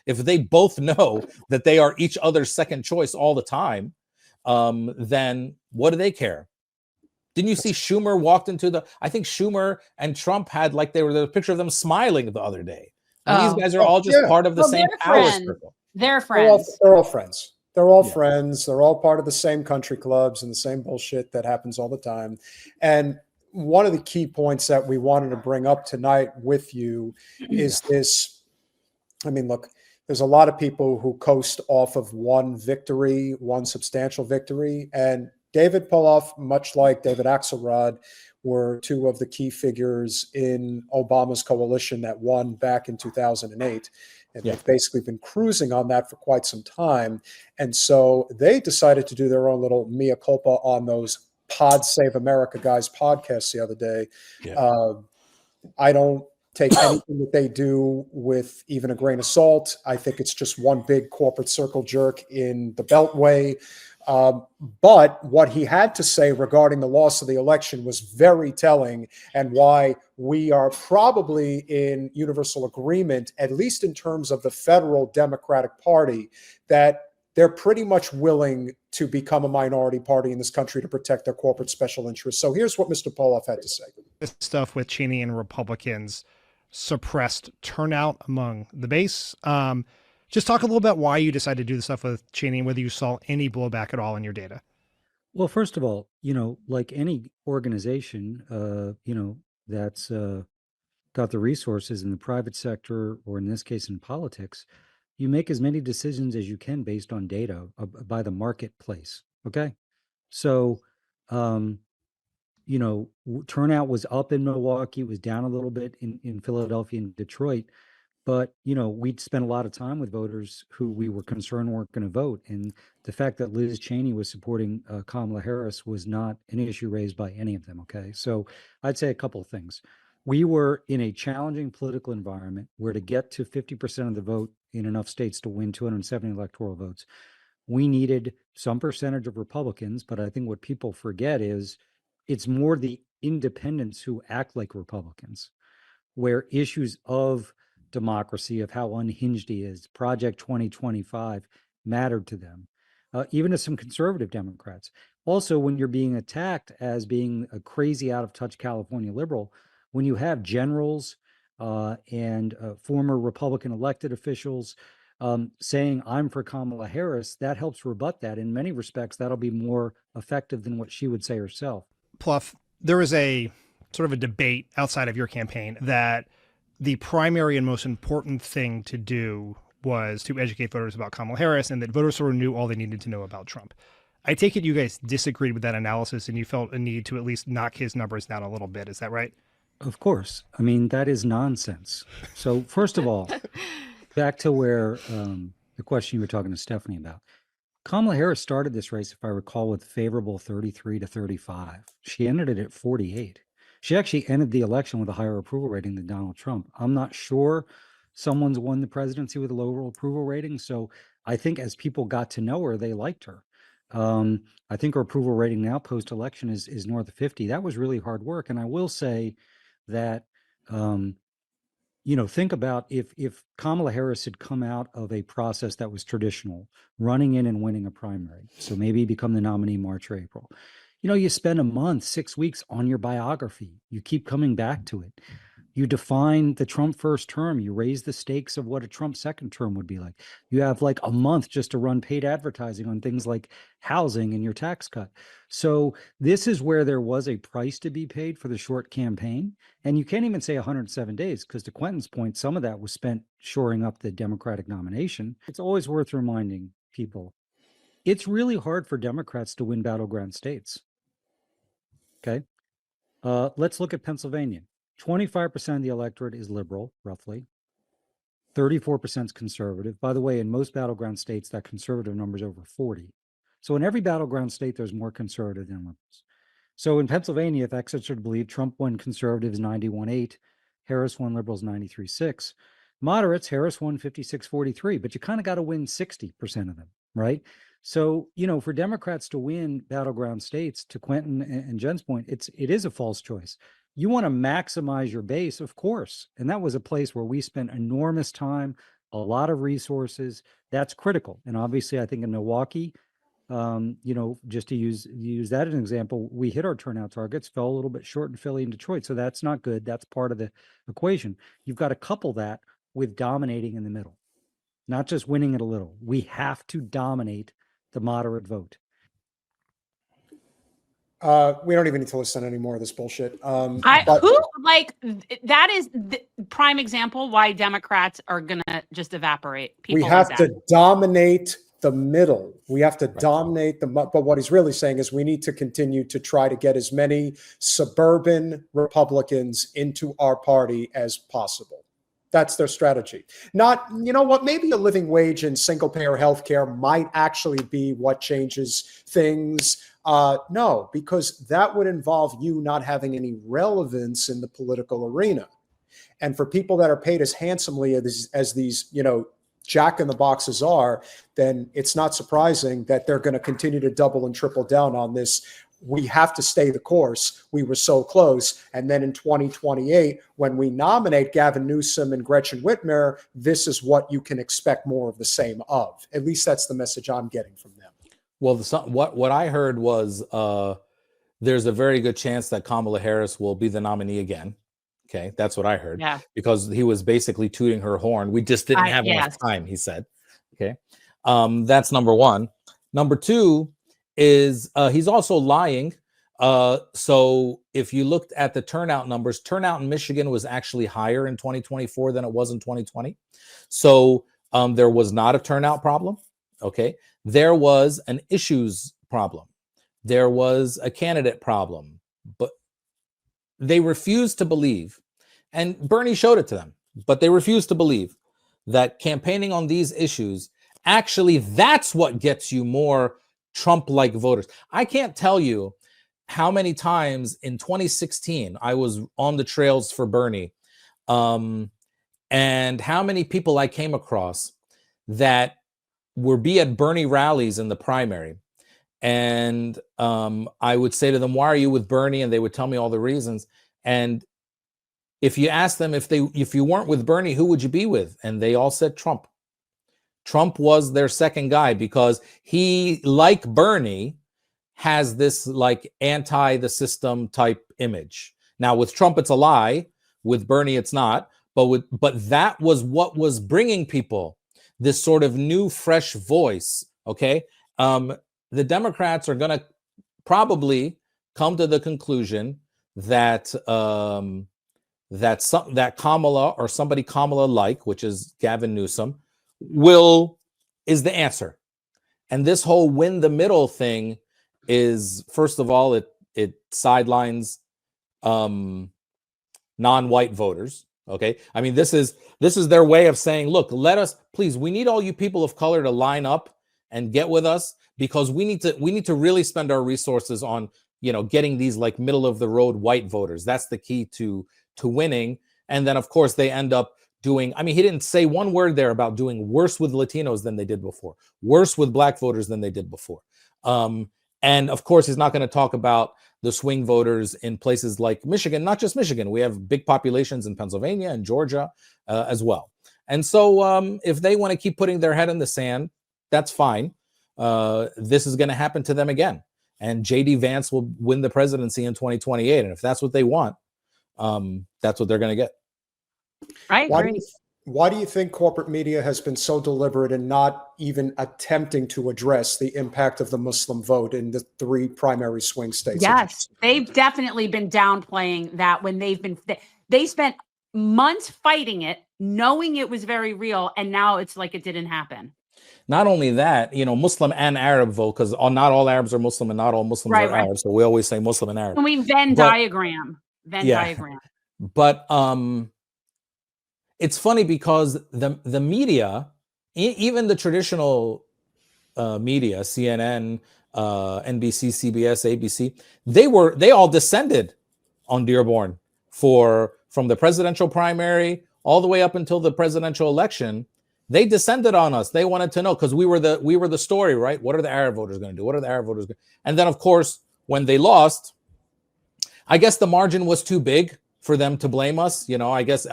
If they both know that they are each other's second choice all the time, then what do they care? Didn't you see Schumer walked into I think Schumer and Trump had like they were the picture of them smiling the other day. These guys are all just part of the same power circle. They're friends. They're all friends. They're all friends. They're all part of the same country clubs and the same bullshit that happens all the time. And one of the key points that we wanted to bring up tonight with you is this. I mean, look, there's a lot of people who coast off of one victory, one substantial victory. And David Poloff, much like David Axelrod, were two of the key figures in Obama's coalition that won back in 2008. And they've basically been cruising on that for quite some time. And so they decided to do their own little mea culpa on those Pod Save America guys podcasts the other day. I don't take anything that they do with even a grain of salt. I think it's just one big corporate circle jerk in the Beltway. But what he had to say regarding the loss of the election was very telling, and why we are probably in universal agreement, at least in terms of the federal Democratic Party, that they're pretty much willing to become a minority party in this country to protect their corporate special interests. So here's what Mr. Poloff had to say. This stuff with Cheney and Republicans suppressed turnout among the base. Just talk a little about why you decided to do the stuff with Cheney and whether you saw any blowback at all in your data. Well, first of all, like any organization, that's got the resources in the private sector, or in this case in politics, you make as many decisions as you can based on data by the marketplace. Okay. So, turnout was up in Milwaukee. It was down a little bit in Philadelphia and Detroit. But, we'd spent a lot of time with voters who we were concerned weren't going to vote. And the fact that Liz Cheney was supporting Kamala Harris was not an issue raised by any of them. Okay. So I'd say a couple of things. We were in a challenging political environment where to get to 50% of the vote in enough states to win 270 electoral votes, we needed some percentage of Republicans. But I think what people forget is it's more the independents who act like Republicans, where issues of democracy, of how unhinged he is, Project 2025 mattered to them, even to some conservative Democrats. Also, when you're being attacked as being a crazy out of touch California liberal, when you have generals and former Republican elected officials saying I'm for Kamala Harris, that helps rebut that. In many respects, that'll be more effective than what she would say herself. Pluff, there is a sort of a debate outside of your campaign that the primary and most important thing to do was to educate voters about Kamala Harris, and that voters sort of knew all they needed to know about Trump. I take it you guys disagreed with that analysis and you felt a need to at least knock his numbers down a little bit. Is that right? Of course. I mean, that is nonsense. So first of all, back to where the question you were talking to Stephanie about. Kamala Harris started this race, if I recall, with favorable 33 to 35. She ended it at 48. She actually ended the election with a higher approval rating than Donald Trump. I'm not sure someone's won the presidency with a lower approval rating. So I think as people got to know her, they liked her. I think her approval rating now post-election is north of 50. That was really hard work. And I will say that, think about if Kamala Harris had come out of a process that was traditional, running in and winning a primary, so maybe become the nominee March or April. You spend a month, 6 weeks on your biography. You keep coming back to it. You define the Trump first term. You raise the stakes of what a Trump second term would be like. You have like a month just to run paid advertising on things like housing and your tax cut. So this is where there was a price to be paid for the short campaign. And you can't even say 107 days, because to Quentin's point, some of that was spent shoring up the Democratic nomination. It's always worth reminding people, it's really hard for Democrats to win battleground states. Okay. Let's look at Pennsylvania. 25% of the electorate is liberal, roughly. 34% is conservative. By the way, in most battleground states, that conservative number is over 40. So in every battleground state, there's more conservative than liberals. So in Pennsylvania, if Exeter to believe, Trump won conservatives 91.8, Harris won liberals 93.6. Moderates, Harris won 56.43, but you kind of got to win 60% of them, right? So, for Democrats to win battleground states, to Quentin and Jen's point, it is a false choice. You want to maximize your base, of course. And that was a place where we spent enormous time a lot of resources. That's critical. And obviously, I think in Milwaukee, just to use that as an example, we hit our turnout targets, fell a little bit short in Philly and Detroit. So that's not good. That's part of the equation. You've got to couple that with dominating in the middle, not just winning it a little. We have to dominate the moderate vote. We don't even need to listen to any more of this bullshit. That is the prime example why Democrats are gonna just evaporate. We have to dominate the middle. We have to dominate but what he's really saying is we need to continue to try to get as many suburban Republicans into our party as possible. That's their strategy. Not, maybe a living wage and single payer healthcare might actually be what changes things. No, because that would involve you not having any relevance in the political arena. And for people that are paid as handsomely as these, jack in the boxes are, then it's not surprising that they're going to continue to double and triple down on this. We have to stay the course. We were so close. And then in 2028, when we nominate Gavin Newsom and Gretchen Whitmer, this is what you can expect more of the same of. At least that's the message I'm getting from them. Well, what I heard was there's a very good chance that Kamala Harris will be the nominee again. Okay, that's what I heard. Yeah. Because he was basically tooting her horn. We just didn't have enough time, he said. Okay, that's number one. Number two is he's also lying. So if you looked at the turnout numbers, turnout in Michigan was actually higher in 2024 than it was in 2020. So there was not a turnout problem. Okay, there was an issues problem. There was a candidate problem, but they refused to believe, and Bernie showed it to them, but they refused to believe that campaigning on these issues, actually, that's what gets you more Trump-like voters. I can't tell you how many times in 2016 I was on the trails for Bernie, and how many people I came across that would be at Bernie rallies in the primary. And I would say to them, why are you with Bernie? And they would tell me all the reasons. And if you ask them if you weren't with Bernie, who would you be with? And they all said Trump. Trump was their second guy because he, like Bernie, has this like anti the system type image. Now with Trump, it's a lie. With Bernie, it's not. But that was what was bringing people this sort of new, fresh voice. Okay. The Democrats are going to probably come to the conclusion that that Kamala or somebody Kamala-like, which is Gavin Newsom, is the answer. And this whole win the middle thing is, first of all, it sidelines non-white voters. Okay, I mean this is their way of saying, look, please, we need all you people of color to line up and get with us, because we need to really spend our resources on getting these like middle of the road white voters. That's the key to winning. And then of course they end up doing, I mean, he didn't say one word there about doing worse with Latinos than they did before, worse with black voters than they did before. And of course he's not going to talk about the swing voters in places like Michigan, not just Michigan. We have big populations in Pennsylvania and Georgia as well. And so if they want to keep putting their head in the sand, that's fine. This is going to happen to them again. And J.D. Vance will win the presidency in 2028. And if that's what they want, that's what they're going to get. I agree. Why do you think corporate media has been so deliberate in not even attempting to address the impact of the Muslim vote in the 3 primary swing states? Yes, they've definitely been downplaying that when they spent months fighting it, knowing it was very real, and now it's like it didn't happen. Not only that, Muslim and Arab vote, because not all Arabs are Muslim and not all Muslims are Arab. So we always say Muslim and Arab. Can we Venn diagram? But it's funny because the media, even the traditional media, CNN, NBC, CBS, ABC, they all descended on Dearborn from the presidential primary all the way up until the presidential election. They descended on us. They wanted to know, because we were the story, right? What are the Arab voters going to do? What are the Arab voters going to do? And then, of course, when they lost, I guess the margin was too big for them to blame us. You know, I guess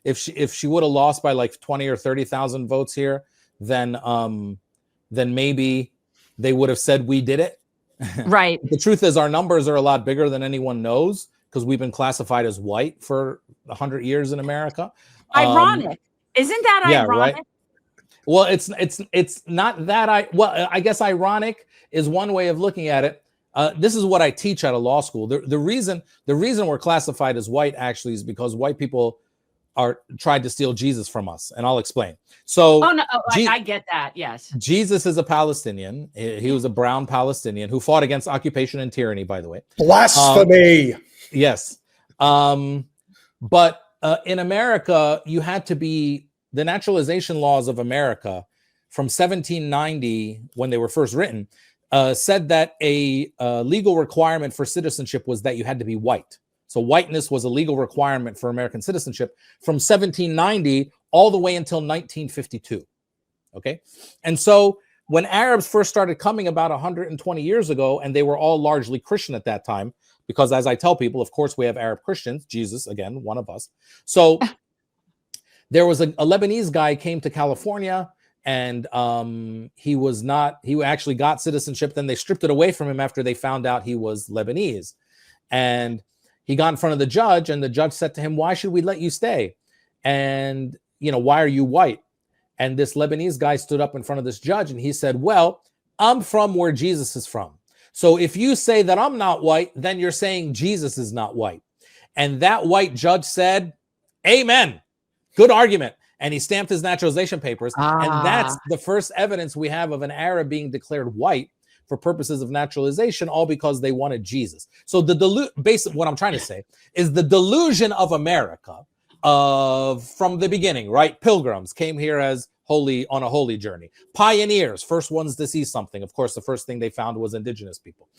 if she would have lost by like 20 or 30,000 votes here, then maybe they would have said we did it. Right. The truth is our numbers are a lot bigger than anyone knows because we've been classified as white for 100 years in America. Ironic. Isn't that ironic? Right. Well, it's not that I guess ironic is one way of looking at it. This is what I teach at a law school. The reason we're classified as white actually is because white people tried to steal Jesus from us, and I'll explain. So, I get that. Yes, Jesus is a Palestinian. He was a brown Palestinian who fought against occupation and tyranny. By the way, blasphemy. Yes, but in America, you had to be the naturalization laws of America from 1790 when they were first written. Said that a legal requirement for citizenship was that you had to be white. So whiteness was a legal requirement for American citizenship from 1790 all the way until 1952. Okay. And so when Arabs first started coming about 120 years ago, and they were all largely Christian at that time, because as I tell people, of course, we have Arab Christians, Jesus, again, one of us. So there was a Lebanese guy came to California, and he actually got citizenship. Then they stripped it away from him after they found out he was Lebanese. And he got in front of the judge, and the judge said to him, "Why should we let you stay? And, why are you white?" And this Lebanese guy stood up in front of this judge, and he said, "Well, I'm from where Jesus is from. So if you say that I'm not white, then you're saying Jesus is not white." And that white judge said, "Amen. Good argument." And he stamped his naturalization papers. And that's the first evidence we have of an Arab being declared white for purposes of naturalization, all because they wanted Jesus. So basically what I'm trying to say is the delusion of America from the beginning, right? Pilgrims came here as on a holy journey. Pioneers, first ones to see something. Of course, the first thing they found was indigenous people.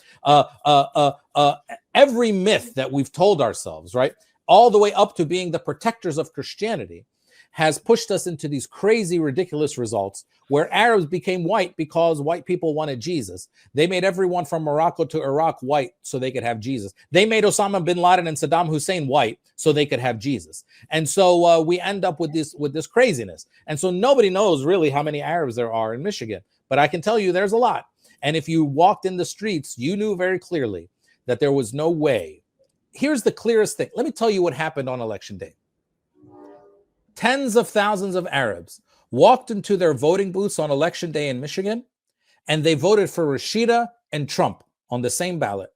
Every myth that we've told ourselves, right? All the way up to being the protectors of Christianity has pushed us into these crazy, ridiculous results where Arabs became white because white people wanted Jesus. They made everyone from Morocco to Iraq white so they could have Jesus. They made Osama bin Laden and Saddam Hussein white so they could have Jesus. And so we end up with this craziness. And so nobody knows really how many Arabs there are in Michigan, but I can tell you there's a lot. And if you walked in the streets, you knew very clearly that there was no way. Here's the clearest thing. Let me tell you what happened on election day. Tens of thousands of Arabs walked into their voting booths on election day in Michigan, and they voted for Rashida and Trump on the same ballot.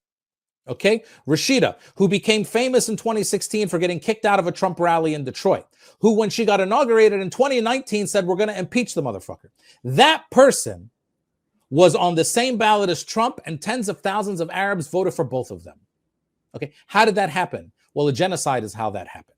Okay? Rashida, who became famous in 2016 for getting kicked out of a Trump rally in Detroit, who, when she got inaugurated in 2019, said, "We're going to impeach the motherfucker." That person was on the same ballot as Trump, and tens of thousands of Arabs voted for both of them. Okay? How did that happen? Well, a genocide is how that happened.